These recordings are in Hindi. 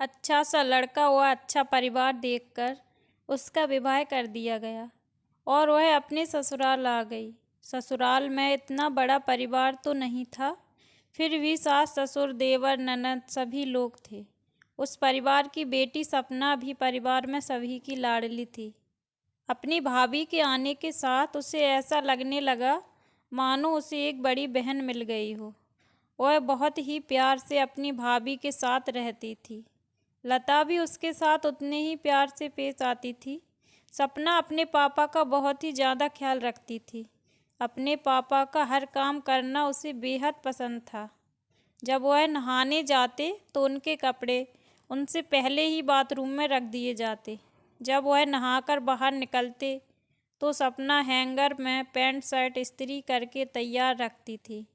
अच्छा सा लड़का व अच्छा परिवार देखकर उसका विवाह कर दिया गया और वह अपने ससुराल आ गई। ससुराल में इतना बड़ा परिवार तो नहीं था, फिर भी सास ससुर देवर ननद सभी लोग थे। उस परिवार की बेटी सपना भी परिवार में सभी की लाडली थी। अपनी भाभी के आने के साथ उसे ऐसा लगने लगा मानो उसे एक बड़ी बहन मिल गई हो। वह बहुत ही प्यार से अपनी भाभी के साथ रहती थी। लता भी उसके साथ उतने ही प्यार से पेश आती थी। सपना अपने पापा का बहुत ही ज़्यादा ख्याल रखती थी। अपने पापा का हर काम करना उसे बेहद पसंद था। जब वह नहाने जाते तो उनके कपड़े उनसे पहले ही बाथरूम में रख दिए जाते। जब वह नहाकर बाहर निकलते तो सपना हैंगर में पैंट शर्ट इस्त्री करके तैयार रखती थी।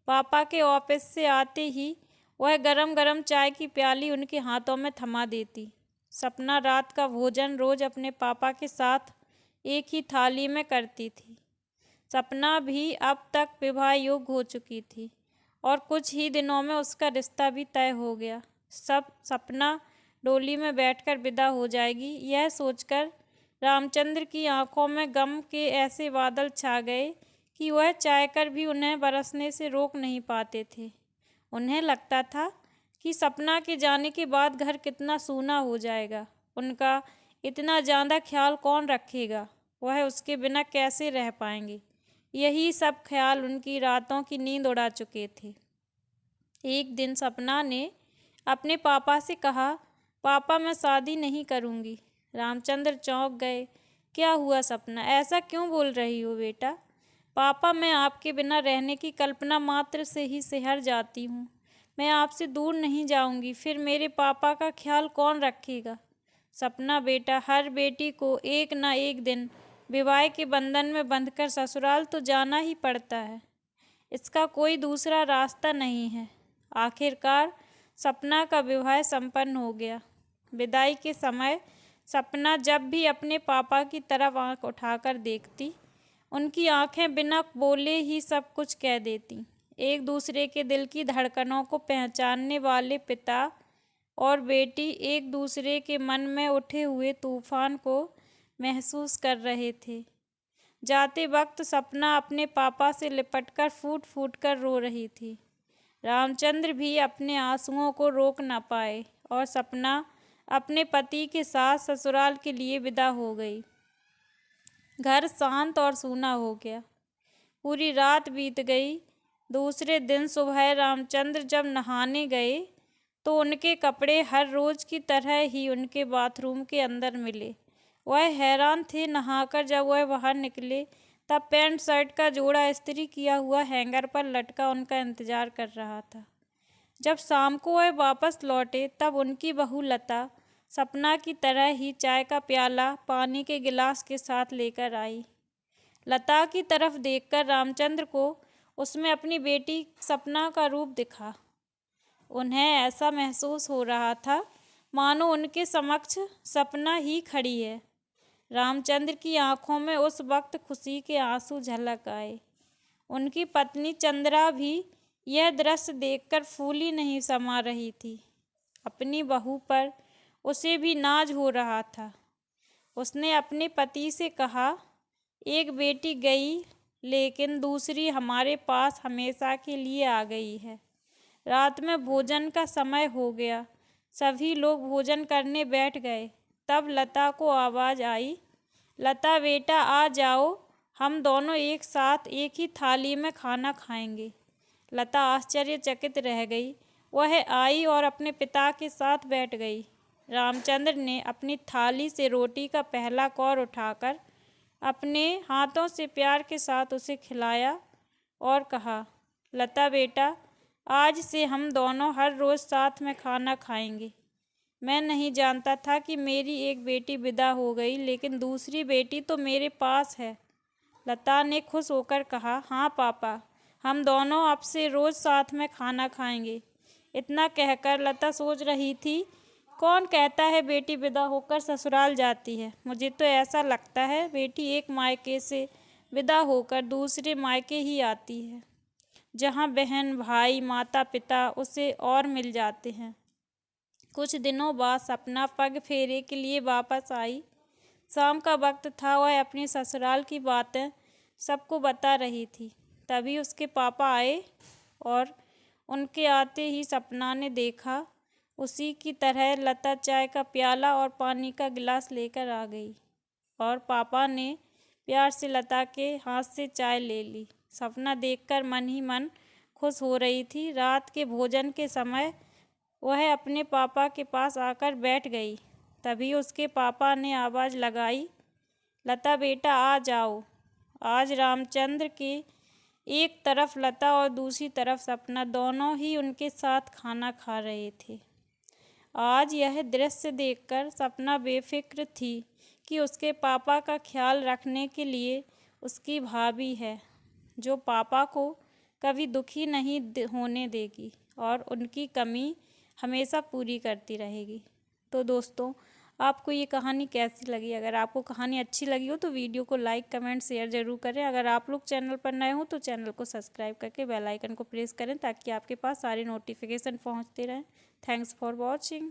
पापा के ऑफिस से आते ही वह गरम गरम चाय की प्याली उनके हाथों में थमा देती। सपना रात का भोजन रोज अपने पापा के साथ एक ही थाली में करती थी। सपना भी अब तक विवाह योग्य हो चुकी थी और कुछ ही दिनों में उसका रिश्ता भी तय हो गया। सपना डोली में बैठकर विदा हो जाएगी, यह सोचकर रामचंद्र की आंखों में गम के ऐसे बादल छा गए कि वह चाहकर भी उन्हें बरसने से रोक नहीं पाते थे। उन्हें लगता था कि सपना के जाने के बाद घर कितना सूना हो जाएगा। उनका इतना ज़्यादा ख्याल कौन रखेगा, वह उसके बिना कैसे रह पाएंगे। यही सब ख्याल उनकी रातों की नींद उड़ा चुके थे। एक दिन सपना ने अपने पापा से कहा, पापा मैं शादी नहीं करूँगी। रामचंद्र चौंक गए। क्या हुआ सपना, ऐसा क्यों बोल रही हो बेटा? पापा मैं आपके बिना रहने की कल्पना मात्र से ही सिहर जाती हूँ। मैं आपसे दूर नहीं जाऊँगी, फिर मेरे पापा का ख्याल कौन रखेगा? सपना बेटा, हर बेटी को एक ना एक दिन विवाह के बंधन में बंधकर ससुराल तो जाना ही पड़ता है। इसका कोई दूसरा रास्ता नहीं है। आखिरकार सपना का विवाह संपन्न हो गया। विदाई के समय सपना जब भी अपने पापा की तरफ आंख उठाकर देखती, उनकी आंखें बिना बोले ही सब कुछ कह देती। एक दूसरे के दिल की धड़कनों को पहचानने वाले पिता और बेटी एक दूसरे के मन में उठे हुए तूफान को महसूस कर रहे थे। जाते वक्त सपना अपने पापा से लिपटकर फूट फूट कर रो रही थी। रामचंद्र भी अपने आंसुओं को रोक न पाए और सपना अपने पति के साथ ससुराल के लिए विदा हो गई। घर शांत और सूना हो गया। पूरी रात बीत गई। दूसरे दिन सुबह रामचंद्र जब नहाने गए तो उनके कपड़े हर रोज की तरह ही उनके बाथरूम के अंदर मिले। वह हैरान थे। नहाकर जब वह बाहर निकले तब पैंट शर्ट का जोड़ा इस्त्री किया हुआ हैंगर पर लटका उनका इंतजार कर रहा था। जब शाम को वह वापस लौटे तब उनकी बहू लता सपना की तरह ही चाय का प्याला पानी के गिलास के साथ लेकर आई। लता की तरफ देखकर रामचंद्र को उसमें अपनी बेटी सपना का रूप दिखा। उन्हें ऐसा महसूस हो रहा था मानो उनके समक्ष सपना ही खड़ी है। रामचंद्र की आंखों में उस वक्त खुशी के आंसू झलक आए। उनकी पत्नी चंद्रा भी यह दृश्य देखकर फूली नहीं समा रही थी। अपनी बहू पर उसे भी नाज हो रहा था। उसने अपने पति से कहा, एक बेटी गई लेकिन दूसरी हमारे पास हमेशा के लिए आ गई है। रात में भोजन का समय हो गया। सभी लोग भोजन करने बैठ गए। तब लता को आवाज़ आई, लता बेटा आ जाओ, हम दोनों एक साथ एक ही थाली में खाना खाएंगे। लता आश्चर्यचकित रह गई। वह आई और अपने पिता के साथ बैठ गई। रामचंद्र ने अपनी थाली से रोटी का पहला कौर उठाकर अपने हाथों से प्यार के साथ उसे खिलाया और कहा, लता बेटा आज से हम दोनों हर रोज़ साथ में खाना खाएंगे। मैं नहीं जानता था कि मेरी एक बेटी विदा हो गई, लेकिन दूसरी बेटी तो मेरे पास है। लता ने खुश होकर कहा, हाँ पापा, हम दोनों अब से रोज़ साथ में खाना खाएंगे। इतना कहकर लता सोच रही थी, कौन कहता है बेटी विदा होकर ससुराल जाती है। मुझे तो ऐसा लगता है बेटी एक मायके से विदा होकर दूसरे मायके ही आती है, जहाँ बहन भाई माता पिता उसे और मिल जाते हैं। कुछ दिनों बाद सपना पग फेरे के लिए वापस आई। शाम का वक्त था। वह अपनी ससुराल की बातें सबको बता रही थी। तभी उसके पापा आए और उनके आते ही सपना ने देखा उसी की तरह लता चाय का प्याला और पानी का गिलास लेकर आ गई और पापा ने प्यार से लता के हाथ से चाय ले ली। सपना देखकर मन ही मन खुश हो रही थी। रात के भोजन के समय वह अपने पापा के पास आकर बैठ गई। तभी उसके पापा ने आवाज़ लगाई, लता बेटा आ जाओ। आज रामचंद्र के एक तरफ लता और दूसरी तरफ सपना दोनों ही उनके साथ खाना खा रहे थे। आज यह दृश्य देखकर सपना बेफिक्र थी कि उसके पापा का ख्याल रखने के लिए उसकी भाभी है, जो पापा को कभी दुखी नहीं होने देगी और उनकी कमी हमेशा पूरी करती रहेगी। तो दोस्तों, आपको ये कहानी कैसी लगी? अगर आपको कहानी अच्छी लगी हो तो वीडियो को लाइक, कमेंट, शेयर ज़रूर करें। अगर आप लोग चैनल पर नए हो तो चैनल को सब्सक्राइब करके बेल आइकन को प्रेस करें ताकि आपके पास सारे नोटिफिकेशन पहुंचते रहें। Thanks for watching.